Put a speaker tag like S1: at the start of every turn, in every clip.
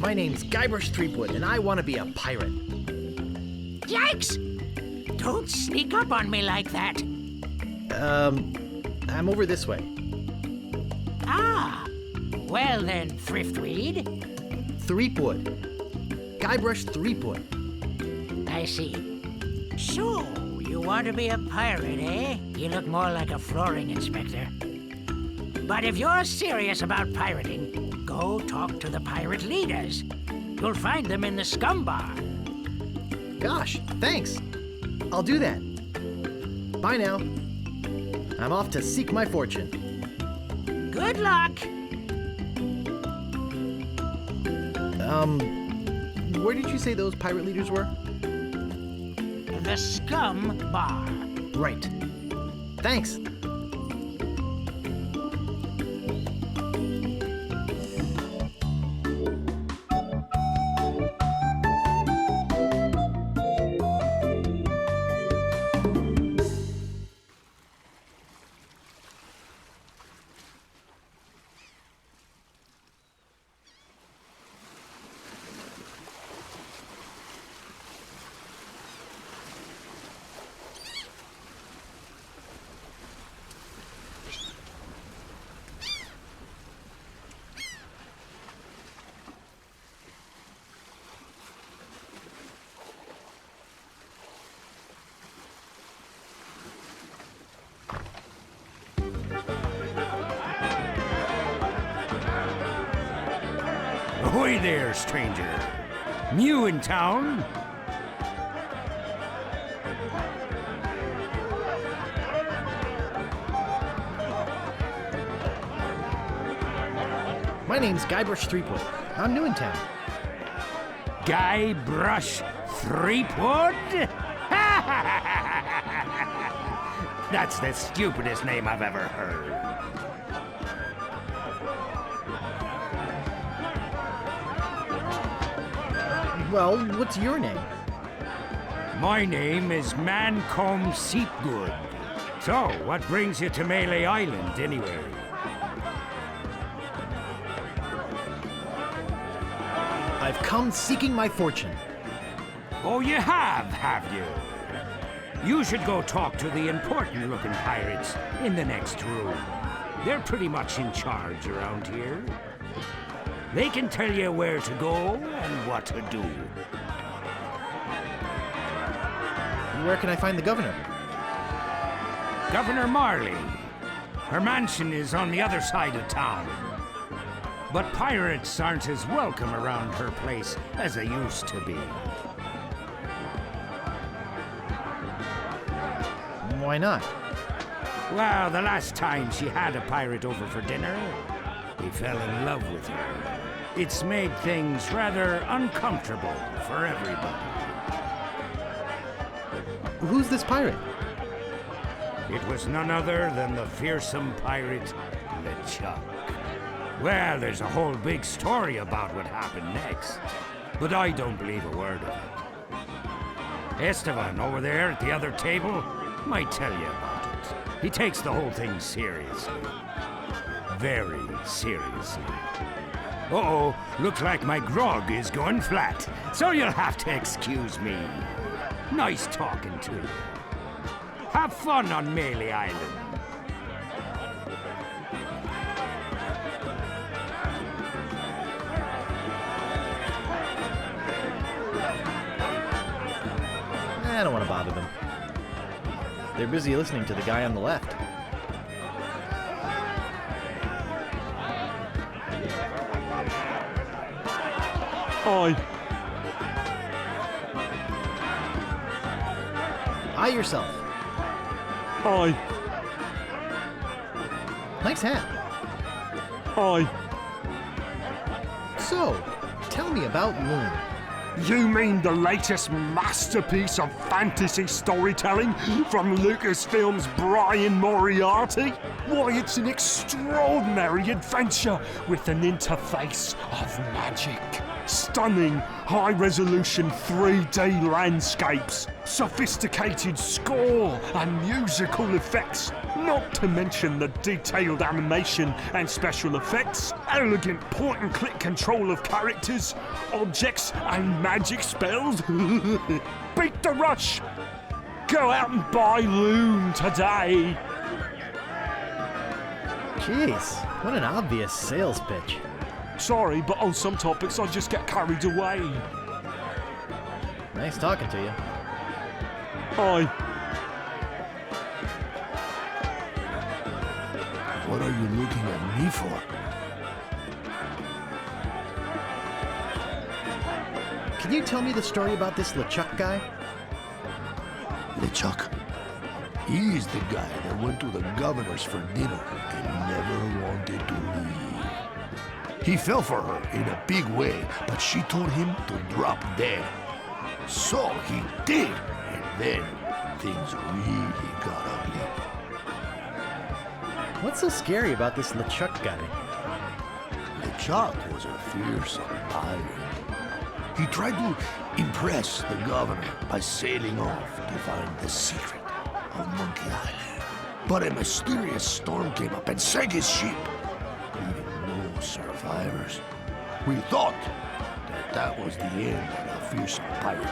S1: My name's Guybrush Threepwood, and I want to be a pirate.
S2: Yikes! Don't sneak up on me like that.
S1: I'm over this way.
S2: Ah, well then, Thriftweed.
S1: Threepwood. Guybrush Threepwood.
S2: I see. So, you want to be a pirate, eh? You look more like a flooring inspector. But if you're serious about pirating, go talk to the pirate leaders. You'll find them in the scum bar.
S1: Gosh, thanks. I'll do that. Bye now. I'm off to seek my fortune.
S2: Good luck.
S1: Where did you say those pirate leaders were?
S2: The scum bar.
S1: Right. Thanks.
S3: Ahoy there, stranger. New in town?
S1: My name's Guybrush Threepwood. I'm new in town.
S3: Guybrush Threepwood? That's the stupidest name I've ever heard.
S1: Well, what's your name?
S3: My name is Mancomb Seepgood. So, what brings you to Melee Island, anyway?
S1: I've come seeking my fortune.
S3: Oh, you have you? You should go talk to the important-looking pirates in the next room. They're pretty much in charge around here. They can tell you where to go and what to do.
S1: Where can I find the governor?
S3: Governor Marley. Her mansion is on the other side of town. But pirates aren't as welcome around her place as they used to be.
S1: Why not?
S3: Well, the last time she had a pirate over for dinner, he fell in love with her. It's made things rather uncomfortable for everybody.
S1: Who's this pirate?
S3: It was none other than the fearsome pirate, LeChuck. Well, there's a whole big story about what happened next, but I don't believe a word of it. Esteban, over there at the other table, might tell you about it. He takes the whole thing seriously. Very seriously. Uh-oh, looks like my grog is going flat, so you'll have to excuse me. Nice talking to you. Have fun on Melee Island.
S1: I don't want to bother them. They're busy listening to the guy on the left.
S4: Hi.
S1: Eye yourself.
S4: Hi.
S1: Nice hat.
S4: Hi.
S1: So, tell me about Loon.
S4: You mean the latest masterpiece of fantasy storytelling from Lucasfilm's Brian Moriarty? Why, it's an extraordinary adventure with an interface of magic. Stunning, high-resolution 3D landscapes, sophisticated score and musical effects, not to mention the detailed animation and special effects, elegant point-and-click control of characters, objects and magic spells. Beat the rush! Go out and buy Loon today!
S1: Jeez, what an obvious sales pitch.
S4: Sorry, but on some topics I just get carried away.
S1: Nice talking to you.
S4: Hi.
S5: What are you looking at me for?
S1: Can you tell me the story about this LeChuck guy?
S5: LeChuck. He's the guy that went to the governor's for dinner and never wanted to leave. He fell for her in a big way, but she told him to drop dead. So he did, and then things really got ugly.
S1: What's so scary about this LeChuck guy?
S5: LeChuck was a fearsome pirate. He tried to impress the governor by sailing off to find the secret of Monkey Island. But a mysterious storm came up and sank his ship, leaving no survivors. We thought that that was the end of the fearsome pirate,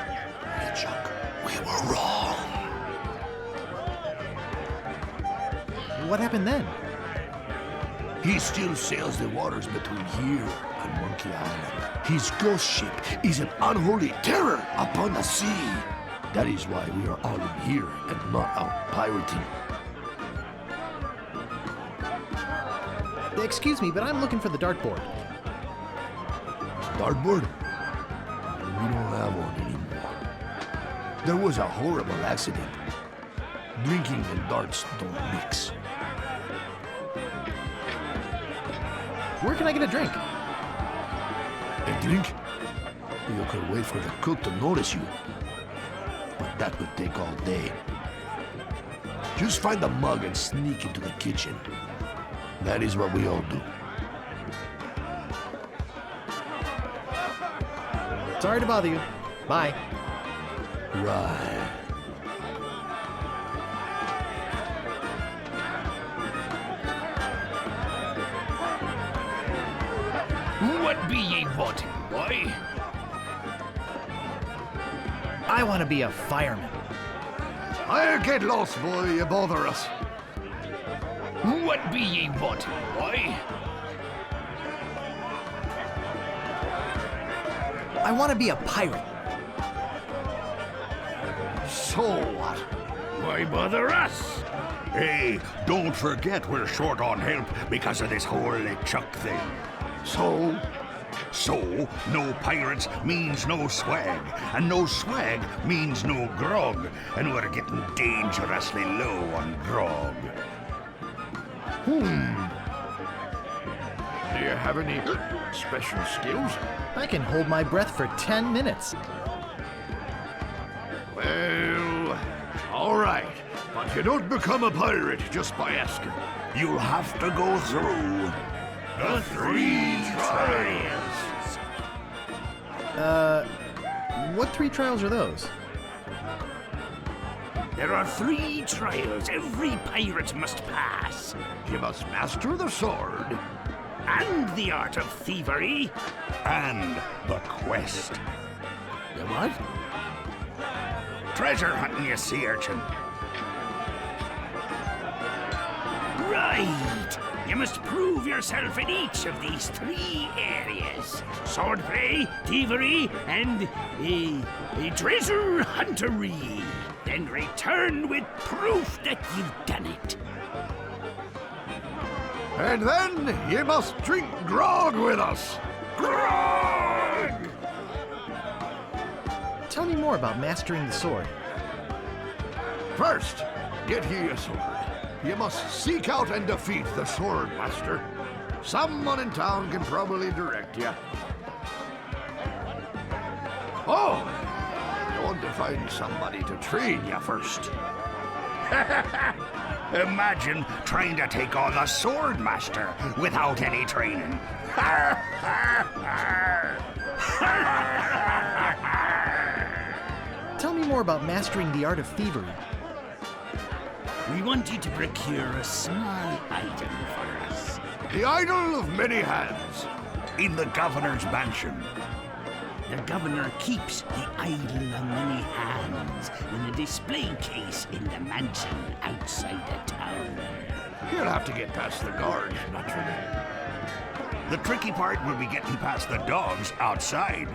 S5: LeChuck. We were wrong.
S1: What happened then?
S5: He still sails the waters between here and Monkey Island. His ghost ship is an unholy terror upon the sea. That is why we are all in here and not out pirating.
S1: Excuse me, but I'm looking for the dartboard.
S5: Dartboard? We don't have one anymore. There was a horrible accident. Drinking and darts don't mix.
S1: Where can I get a drink?
S5: A drink? You could wait for the cook to notice you. But that would take all day. Just find a mug and sneak into the kitchen. That is what we all do.
S1: Sorry to bother you. Bye.
S5: Right.
S3: What be ye wanting, boy?
S1: I want to be a fireman.
S5: I'll get lost, boy. You bother us.
S3: What be ye wanting, boy?
S1: I want to be a pirate.
S5: So what?
S3: Why bother us? Hey, don't forget we're short on help because of this whole LeChuck thing.
S5: So?
S3: So, no pirates means no swag, and no swag means no grog, and we're getting dangerously low on grog.
S5: Do you have any special skills?
S1: I can hold my breath for 10 minutes.
S5: Well, all right. But you don't become a pirate just by asking.
S3: You'll have to go through the 3 trials.
S1: What 3 trials are those?
S3: There are 3 trials every pirate must pass.
S5: You must master the sword.
S3: And the art of thievery. And the quest.
S5: The what?
S3: Treasure hunting, you sea urchin. Right. You must prove yourself in each of these 3 areas. Swordplay, thievery, and treasure huntery. Then return with proof that you've done it.
S5: And then you must drink grog with us.
S3: Grog!
S1: Tell me more about mastering the sword.
S5: First, get ye a sword. You must seek out and defeat the sword master. Someone in town can probably direct you. Oh, you want to find somebody to train you first.
S3: Imagine trying to take on the sword master without any training.
S1: Tell me more about mastering the art of thievery.
S3: We want you to procure a small item for us.
S5: The idol of many hands in the governor's mansion.
S3: The governor keeps the idol of many hands in a display case in the mansion outside the town.
S5: You'll have to get past the guards, naturally. The tricky part will be getting past the dogs outside.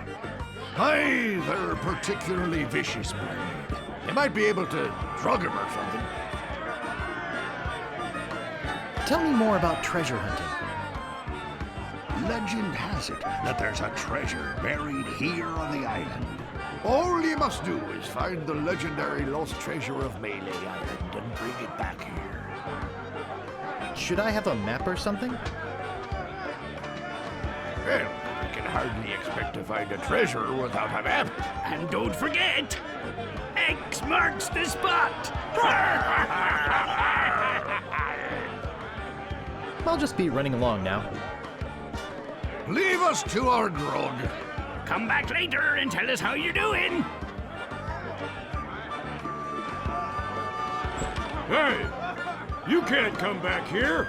S5: Aye, they're a particularly vicious breed. You might be able to drug him or something.
S1: Tell me more about treasure hunting.
S5: Legend has it that there's a treasure buried here on the island. All you must do is find the legendary lost treasure of Melee Island and bring it back here.
S1: Should I have a map or something?
S5: Well, you can hardly expect to find a treasure without a map.
S3: And don't forget, X marks the spot.
S1: I'll just be running along now.
S5: Leave us to our grog.
S3: Come back later and tell us how you're doing.
S4: Hey, you can't come back here.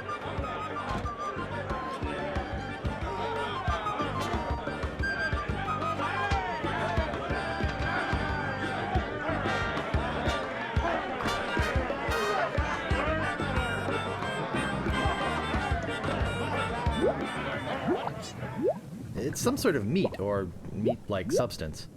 S1: It's some sort of meat or meat-like substance.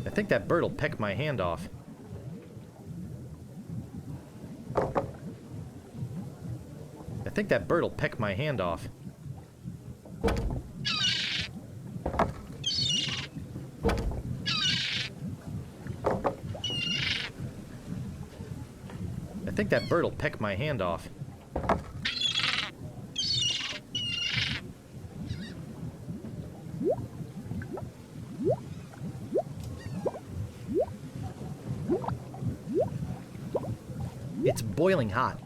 S1: I think that bird'll peck my hand off. I think that bird'll peck my hand off. I think that bird'll peck my hand off. It's boiling hot.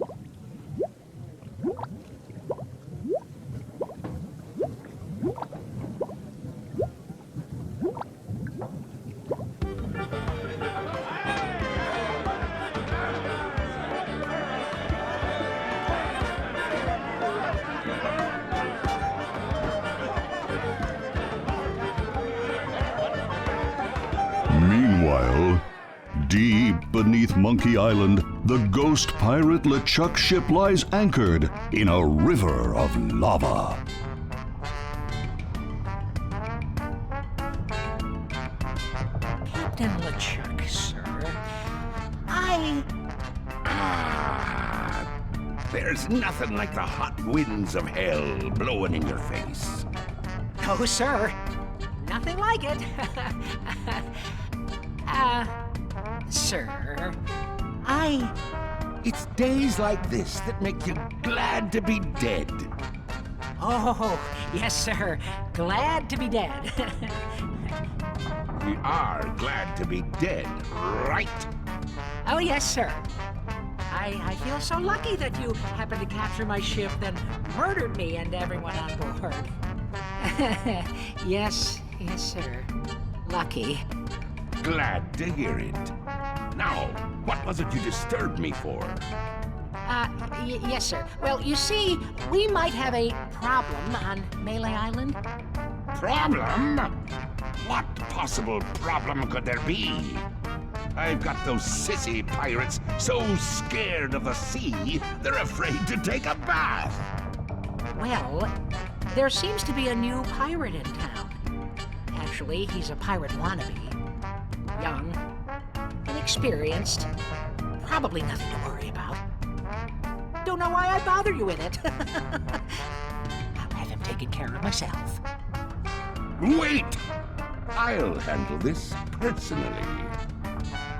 S6: Meanwhile, deep beneath Monkey Island, the ghost pirate LeChuck ship lies anchored in a river of lava.
S2: Captain LeChuck, sir.
S5: There's nothing like the hot winds of hell blowing in your face.
S2: Oh, sir. Nothing like it. Sir.
S5: It's days like this that make you glad to be dead.
S2: Oh, yes, sir. Glad to be dead.
S5: We are glad to be dead, right?
S2: Oh, yes, sir. I feel so lucky that you happened to capture my ship, then murdered me and everyone on board. Yes, sir. Lucky.
S5: Glad to hear it. Now, what was it you disturbed me for?
S2: Yes, sir. Well, you see, we might have a problem on Melee Island.
S5: Problem? What possible problem could there be? I've got those sissy pirates so scared of the sea, they're afraid to take a bath.
S2: Well, there seems to be a new pirate in town. Actually, he's a pirate wannabe. Young, inexperienced, probably nothing to worry about. don't know why I bother you with it. I'll have him taken care of myself.
S7: Wait! I'll handle this personally.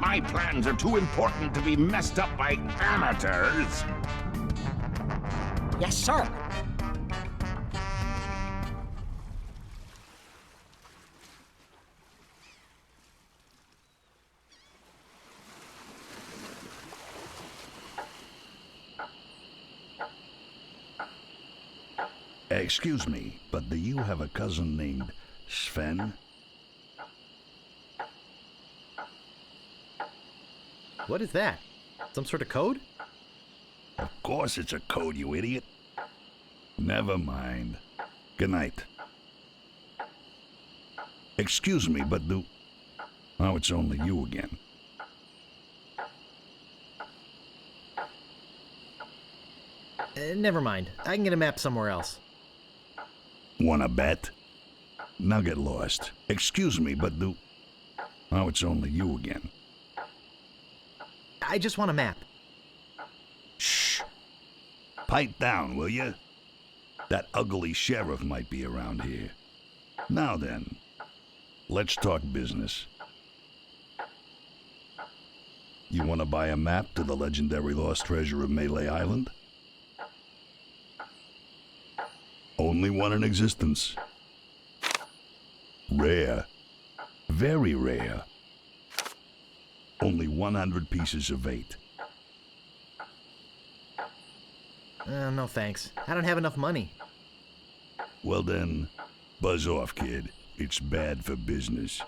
S7: My plans are too important to be messed up by amateurs.
S2: Yes, sir.
S6: Excuse me, but do you have a cousin named Sven?
S1: What is that? Some sort of code?
S6: Of course it's a code, you idiot. Never mind. Good night. Excuse me, but do... Oh, it's only you again.
S1: Never mind. I can get a map somewhere else.
S6: Wanna bet? Now get lost. Excuse me, but do... Oh, it's only you again.
S1: I just want a map.
S6: Shh. Pipe down, will you? That ugly sheriff might be around here. Now then, let's talk business. You want to buy a map to the legendary lost treasure of Melee Island? Only one in existence. Rare. Very rare. Only 100 pieces of 8.
S1: No thanks. I don't have enough money.
S6: Well then, buzz off, kid. It's bad for business.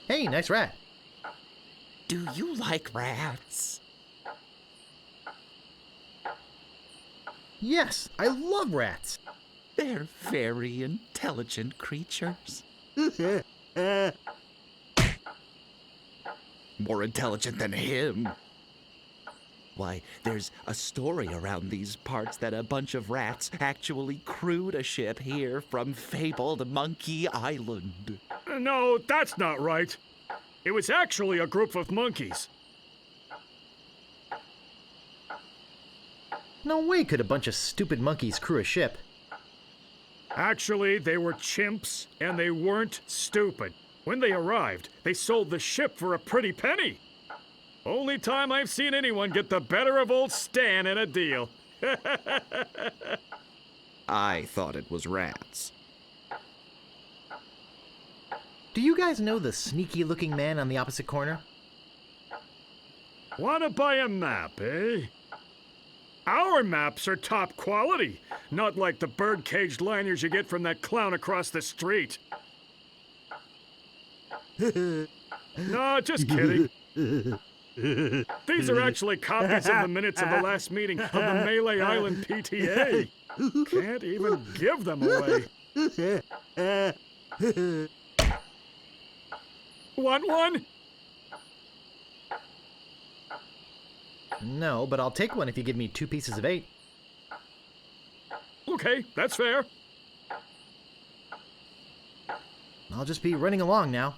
S1: Hey, nice rat.
S8: Do you like rats?
S1: Yes, I love rats.
S8: They're very intelligent creatures. More intelligent than him. Why, there's a story around these parts that a bunch of rats actually crewed a ship here from fabled Monkey Island.
S4: No, that's not right. It was actually a group of monkeys.
S1: No way could a bunch of stupid monkeys crew a ship.
S4: Actually, they were chimps, and they weren't stupid. When they arrived, they sold the ship for a pretty penny. Only time I've seen anyone get the better of old Stan in a deal.
S8: I thought it was rats.
S1: Do you guys know the sneaky-looking man on the opposite corner?
S4: Wanna buy a map, eh? Our maps are top quality, not like the bird-caged liners you get from that clown across the street. No, just kidding. These are actually copies of the minutes of the last meeting of the Melee Island PTA. Can't even give them away. Want one?
S1: No, but I'll take one if you give me 2 pieces of 8.
S4: Okay, that's fair.
S1: I'll just be running along now.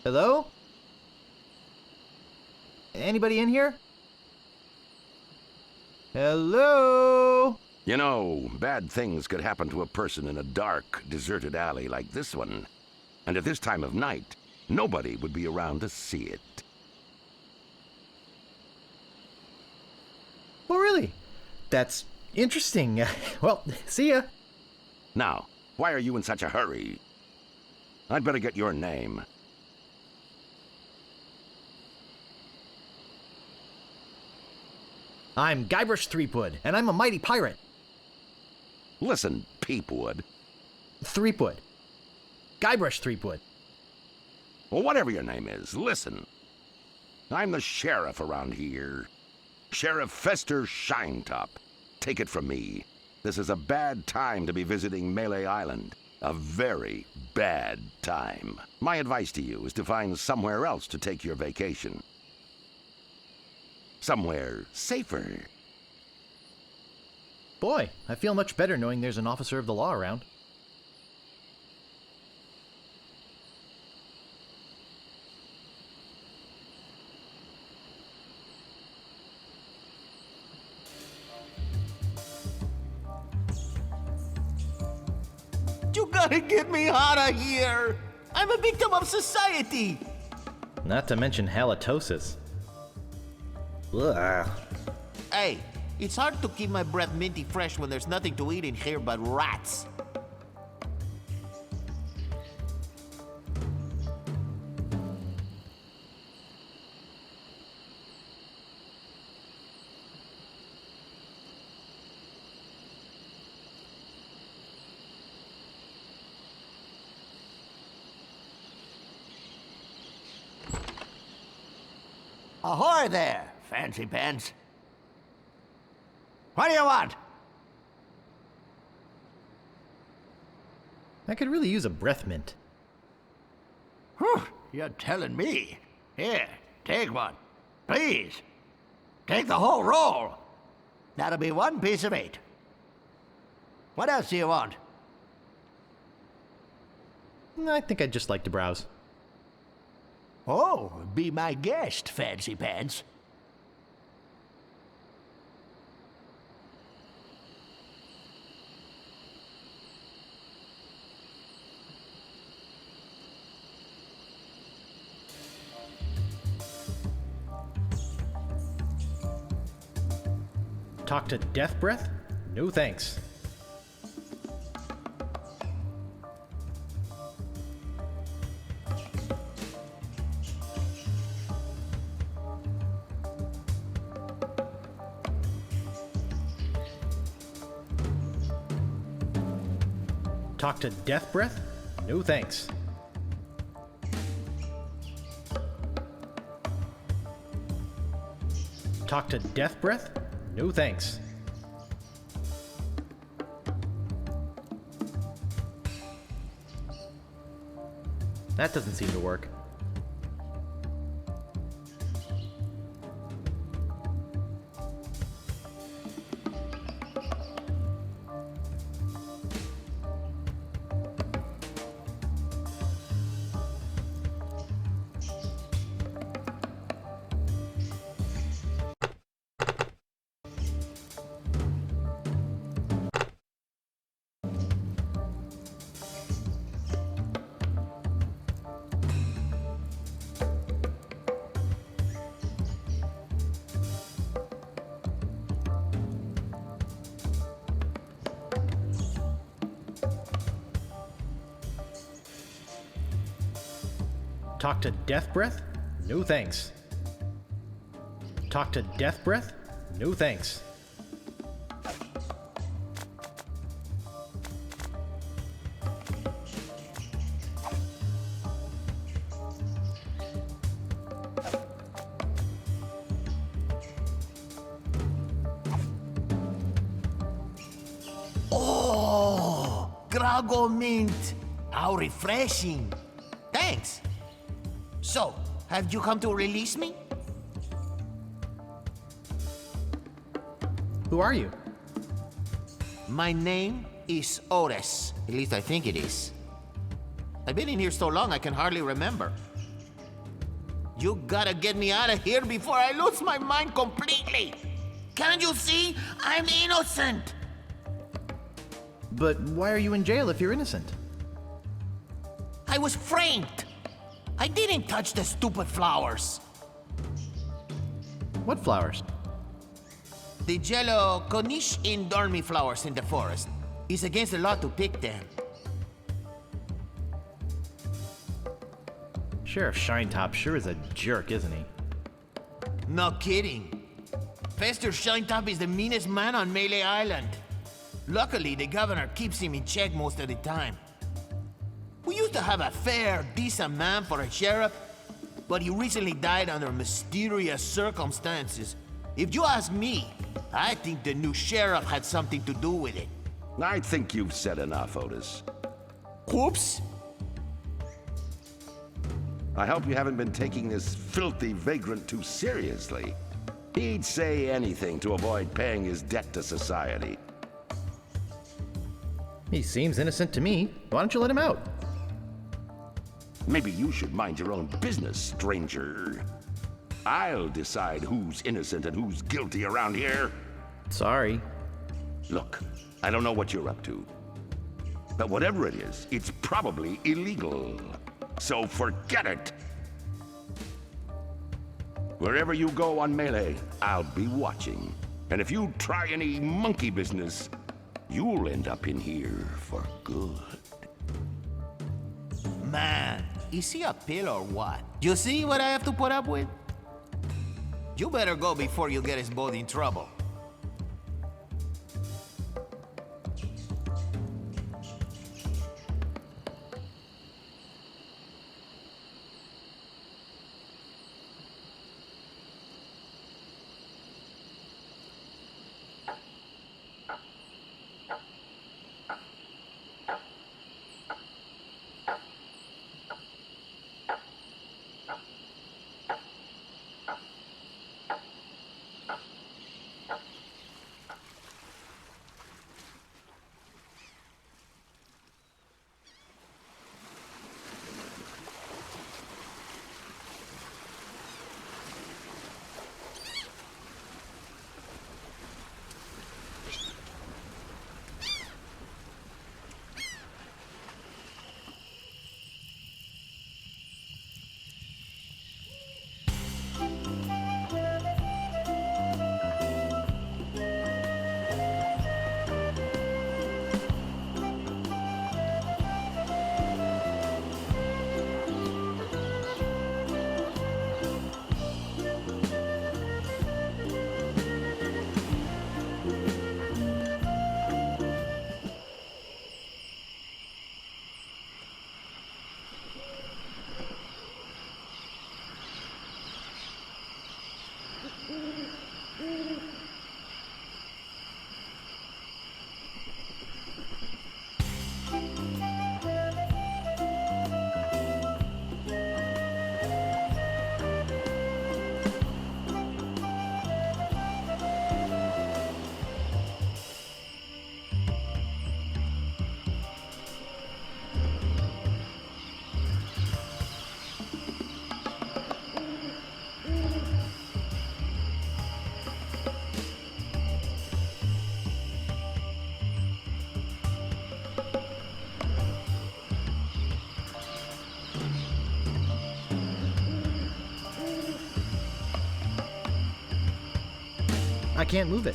S1: Hello? Anybody in here? Hello?
S7: You know, bad things could happen to a person in a dark, deserted alley like this one. And at this time of night, nobody would be around to see it.
S1: Oh, really? That's interesting. Well, see ya.
S7: Now, why are you in such a hurry? I'd better get your name.
S1: I'm Guybrush Threepwood, and I'm a mighty pirate.
S7: Listen, Peepwood.
S1: Threepwood. Guybrush Threepwood.
S7: Well, whatever your name is, listen. I'm the sheriff around here. Sheriff Fester Shinetop. Take it from me. This is a bad time to be visiting Melee Island. A very bad time. My advice to you is to find somewhere else to take your vacation. Somewhere safer.
S1: Boy, I feel much better knowing there's an officer of the law around.
S5: You gotta get me out of here! I'm a victim of society!
S1: Not to mention halitosis. Ugh.
S5: Hey, it's hard to keep my breath minty fresh when there's nothing to eat in here but rats. Ahoy there, fancy pants. What do you want?
S1: I could really use a breath mint.
S5: Whew, you're telling me. Here, take one. Please. Take the whole roll. That'll be 1 piece of 8. What else do you want?
S1: I think I'd just like to browse.
S5: Oh, be my guest, fancy pants.
S1: Talk to Death Breath? No thanks. Talk to Death Breath? No thanks. Talk to Death Breath? No thanks. That doesn't seem to work. Talk to Death Breath? No thanks. Talk to Death Breath? No thanks.
S5: Oh, Grago mint. How refreshing. Thanks. So, have you come to release me?
S1: Who are you?
S5: My name is Otis. At least I think it is. I've been in here so long I can hardly remember. You gotta get me out of here before I lose my mind completely. Can't you see? I'm innocent.
S1: But why are you in jail if you're innocent?
S5: I was framed. I didn't touch the stupid flowers.
S1: What flowers?
S5: The yellow Konish Indormi flowers in the forest. It's against the law to pick them.
S1: Sheriff Shinetop sure is a jerk, isn't he?
S5: No kidding. Fester Shinetop is the meanest man on Melee Island. Luckily, the governor keeps him in check most of the time.
S9: We used to have a fair, decent man for a sheriff, but he recently died under mysterious circumstances. If you ask me, I think the new sheriff had something to do with it.
S7: I think you've said enough, Otis.
S9: Whoops!
S7: I hope you haven't been taking this filthy vagrant too seriously. He'd say anything to avoid paying his debt to society.
S1: He seems innocent to me. Why don't you let him out?
S7: Maybe you should mind your own business, stranger. I'll decide who's innocent and who's guilty around here.
S1: Sorry.
S7: Look, I don't know what you're up to. But whatever it is, it's probably illegal. So forget it! Wherever you go on Melee, I'll be watching. And if you try any monkey business, you'll end up in here for good.
S9: Man, is he a pill or what? You see what I have to put up with? You better go before you get us both in trouble.
S1: I can't move it.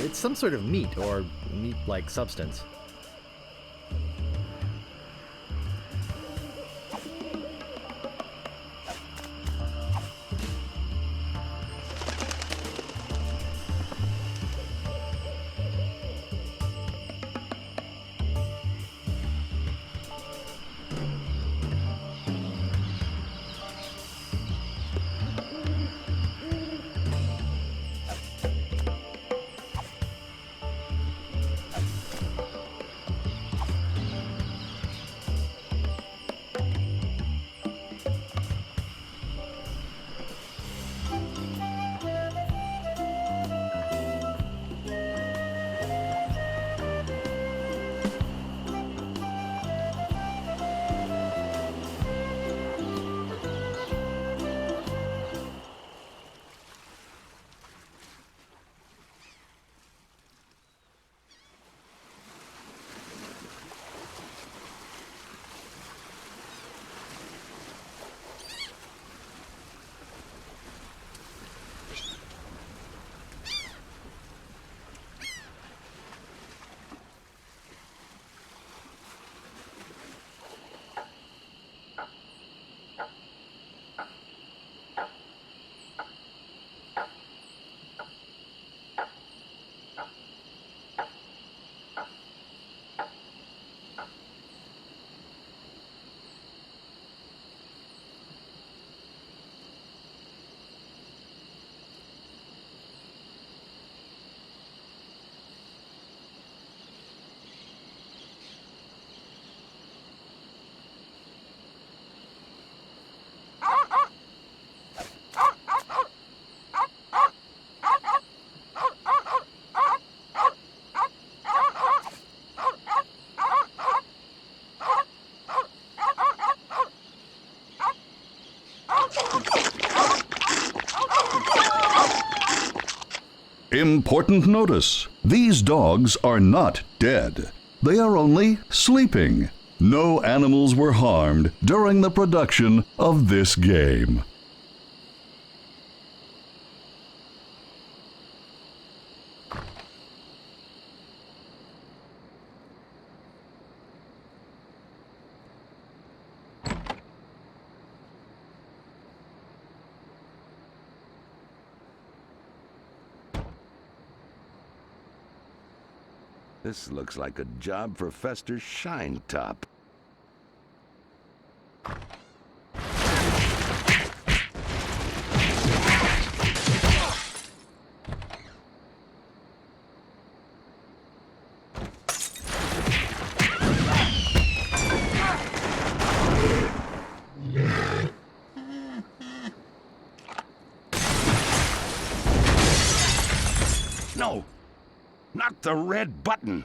S1: It's some sort of meat or meat-like substance.
S6: Important notice. These dogs are not dead. They are only sleeping. No animals were harmed during the production of this game.
S7: This looks like a job for Fester Shinetop. No! Not the red button!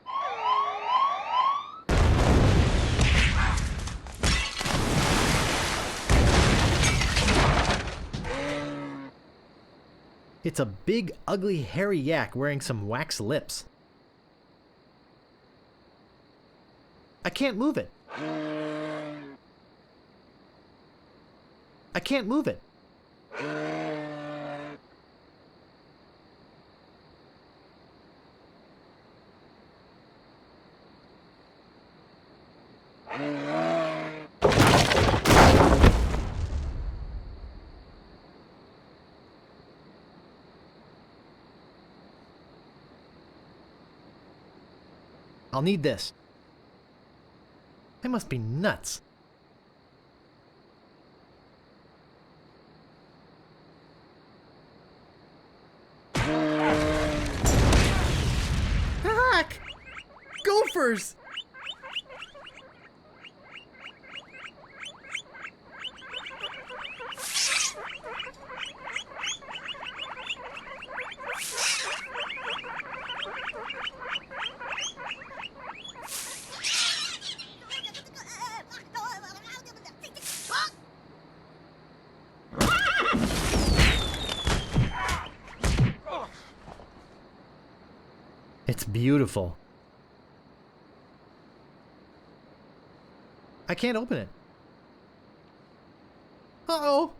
S1: It's a big, ugly, hairy yak wearing some wax lips. I can't move it. I can't move it. I'll need this. I must be nuts. Heck! Gophers! It's beautiful. I can't open it. Uh-oh.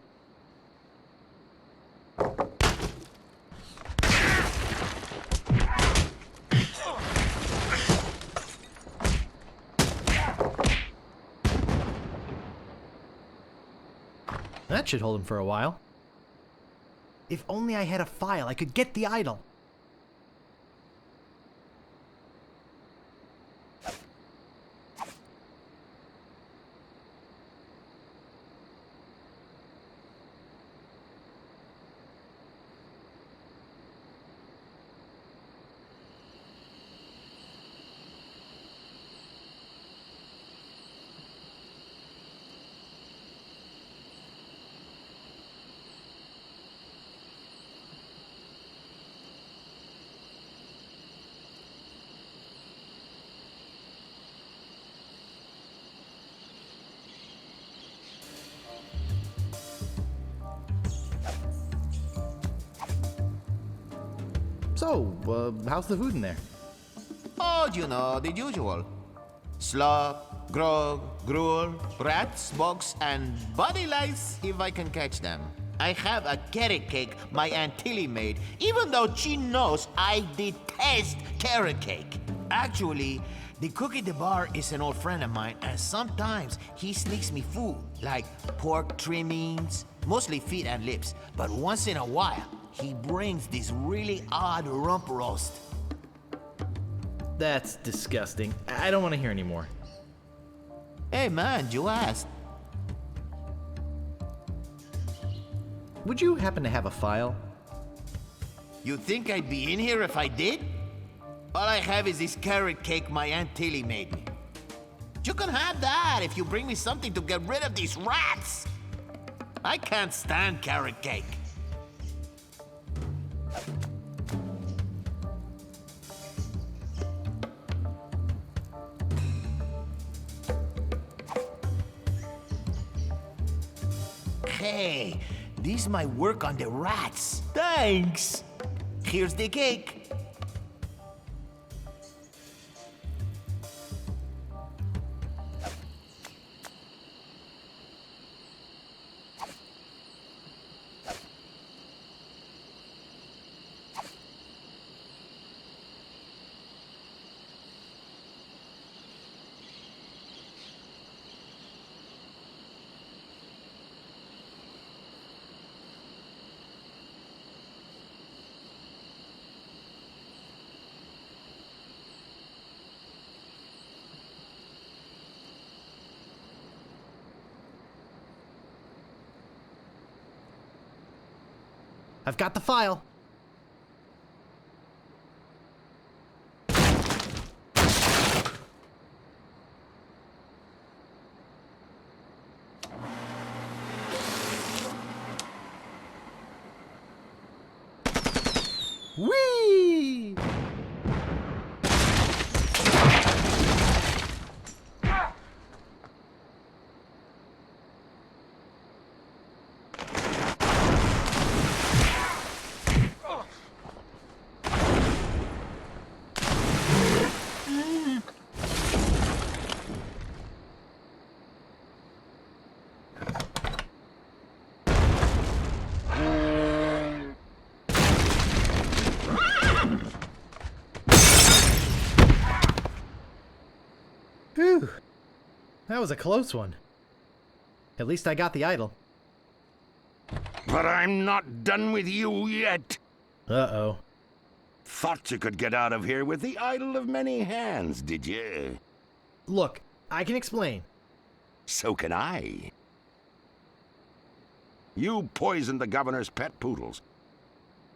S1: That should hold him for a while. If only I had a file, I could get the idol. So, how's the food in there?
S9: Oh, you know, the usual. Slop, grog, gruel, rats, bugs, and body lice if I can catch them. I have a carrot cake my Aunt Tilly made, even though she knows I detest carrot cake. Actually, the cook at the bar is an old friend of mine, and sometimes he sneaks me food, like pork trimmings, mostly feet and lips. But once in a while, he brings this really odd rump roast.
S1: That's disgusting. I don't want to hear anymore.
S9: Hey man, you asked.
S1: Would you happen to have a file?
S9: You think I'd be in here if I did? All I have is this carrot cake my Aunt Tilly made me. You can have that if you bring me something to get rid of these rats. I can't stand carrot cake. Hey, this might work on the rats. Thanks. Here's the cake.
S1: I've got the file. Whee! Whew. That was a close one. At least I got the idol.
S7: But I'm not done with you yet.
S1: Uh-oh.
S7: Thought you could get out of here with the idol of many hands, did you?
S1: Look, I can explain.
S7: So can I. You poisoned the governor's pet poodles,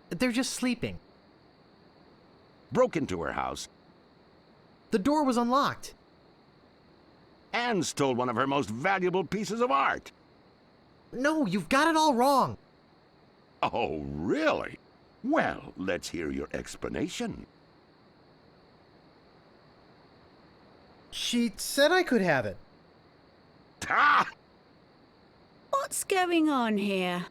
S1: They're just sleeping.
S7: broke into her house,
S1: The door was unlocked.
S7: and stole one of her most valuable pieces of art.
S1: No, you've got it all wrong.
S7: Oh, really? Well, let's hear your explanation.
S1: She said I could have it.
S7: Ah!
S10: What's going on here?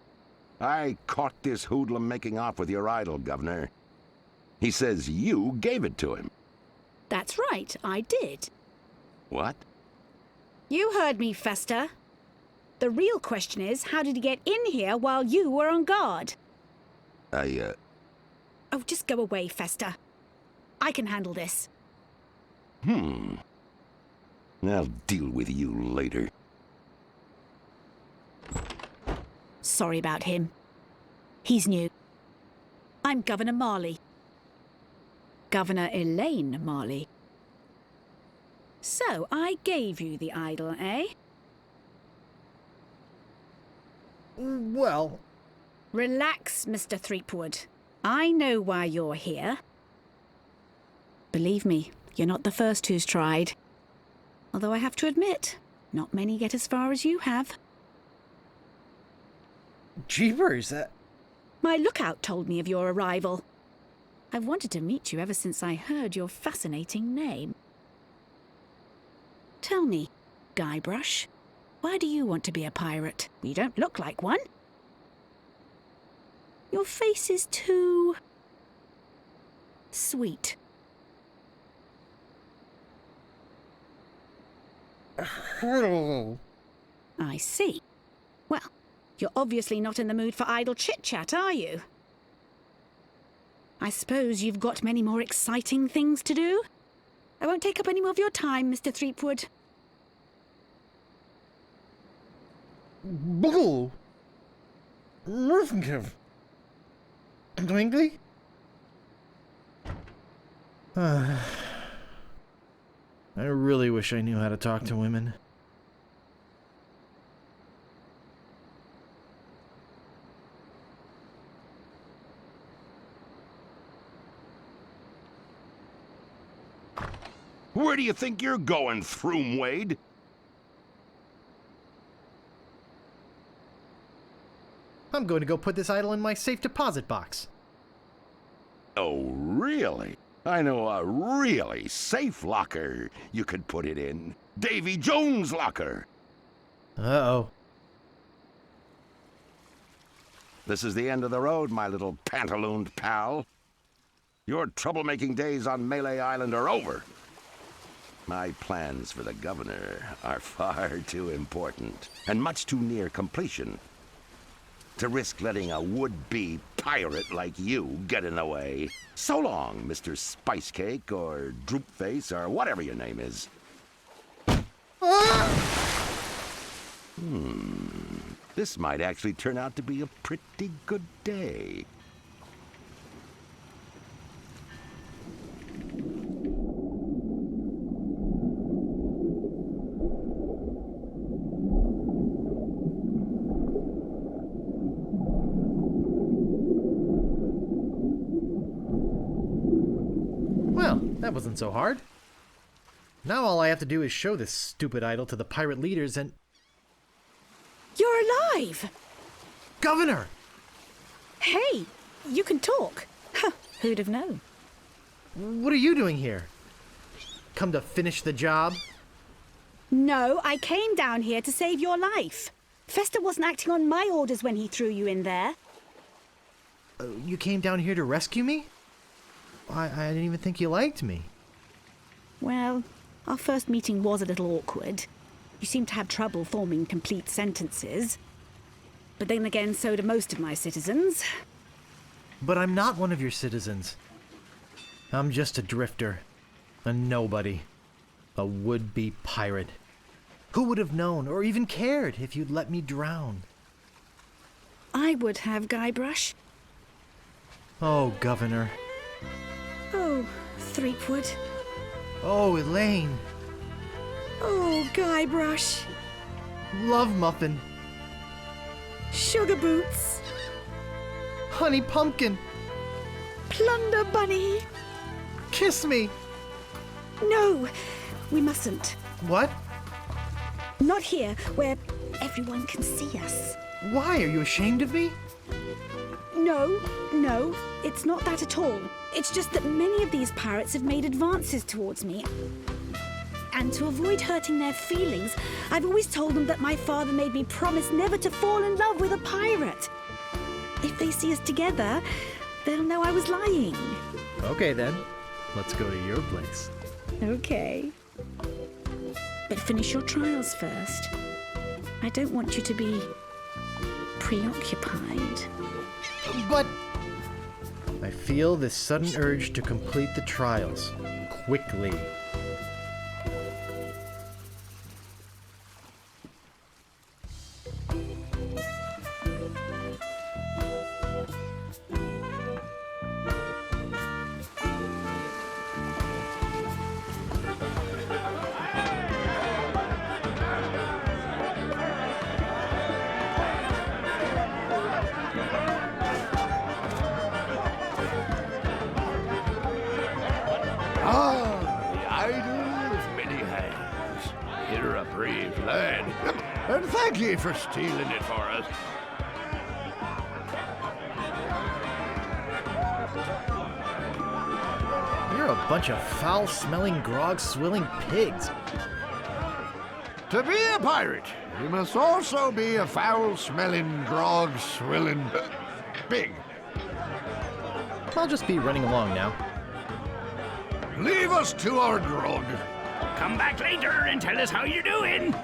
S7: I caught this hoodlum making off with your idol, Governor. He says you gave it to him.
S10: That's right, I did.
S7: What?
S10: You heard me, Fester. The real question is, how did he get in here while you were on guard? Oh, just go away, Fester. I can handle this.
S7: I'll deal with you later.
S10: Sorry about him. He's new. I'm Governor Marley. Governor Elaine Marley. So, I gave you the idol, eh?
S1: Well,
S10: Relax, Mr. Threepwood. I know why you're here. Believe me, you're not the first who's tried. Although I have to admit, not many get as far as you have.
S1: jeepers.
S10: My lookout told me of your arrival. I've wanted to meet you ever since I heard your fascinating name. Tell me, Guybrush, why do you want to be a pirate? You don't look like one. Your face is too sweet. I see. Well, you're obviously not in the mood for idle chit-chat, are you? I suppose you've got many more exciting things to do? I won't take up any more of your time, Mr. Threepwood.
S1: Bull. Twinkly? I really wish I knew how to talk to women.
S7: Where do you think you're going, Throom Wade?
S1: I'm going to go put this idol in my safe deposit box.
S7: Oh, really? I know a really safe locker you could put it in. Davy Jones' locker.
S1: Uh-oh.
S7: This is the end of the road, my little pantalooned pal. Your troublemaking days on Melee Island are over. My plans for the governor are far too important and much too near completion to risk letting a would-be pirate like you get in the way. So long, Mr. Spice Cake or Droopface or whatever your name is. This might actually turn out to be a pretty good day.
S1: Well, that wasn't so hard. Now all I have to do is show this stupid idol to the pirate leaders and...
S10: You're alive!
S1: Governor!
S10: Hey, you can talk. Huh, who'd have known?
S1: What are you doing here? Come to finish the job?
S10: No, I came down here to save your life. Fester wasn't acting on my orders when he threw you in there.
S1: You came down here to rescue me? I didn't even think you liked me.
S10: Well, our first meeting was a little awkward. You seem to have trouble forming complete sentences. But then again, so do most of my citizens.
S1: But I'm not one of your citizens. I'm just a drifter. A nobody. A would-be pirate. Who would have known or even cared if you'd let me drown?
S10: I would have, Guybrush.
S1: Oh, Governor.
S10: Oh, Threepwood.
S1: Oh, Elaine.
S10: Oh, Guybrush.
S1: Love Muffin.
S10: Sugar Boots.
S1: Honey Pumpkin.
S10: Plunder Bunny.
S1: Kiss me.
S10: No, we mustn't.
S1: What?
S10: Not here, where everyone can see us.
S1: Why? Are you ashamed of me?
S10: No, it's not that at all. It's just that many of these pirates have made advances towards me. And to avoid hurting their feelings, I've always told them that my father made me promise never to fall in love with a pirate. If they see us together, they'll know I was lying.
S1: Okay then, let's go to your place.
S10: Okay. But finish your trials first. I don't want you to be preoccupied.
S1: But I feel this sudden urge to complete the trials quickly.
S5: Lad. And thank ye for stealing it for us.
S1: You're a bunch of foul-smelling, grog-swilling pigs.
S5: To be a pirate, you must also be a foul-smelling, grog-swilling pig.
S1: I'll just be running along now.
S5: Leave us to our grog.
S3: Come back later and tell us how you're doing.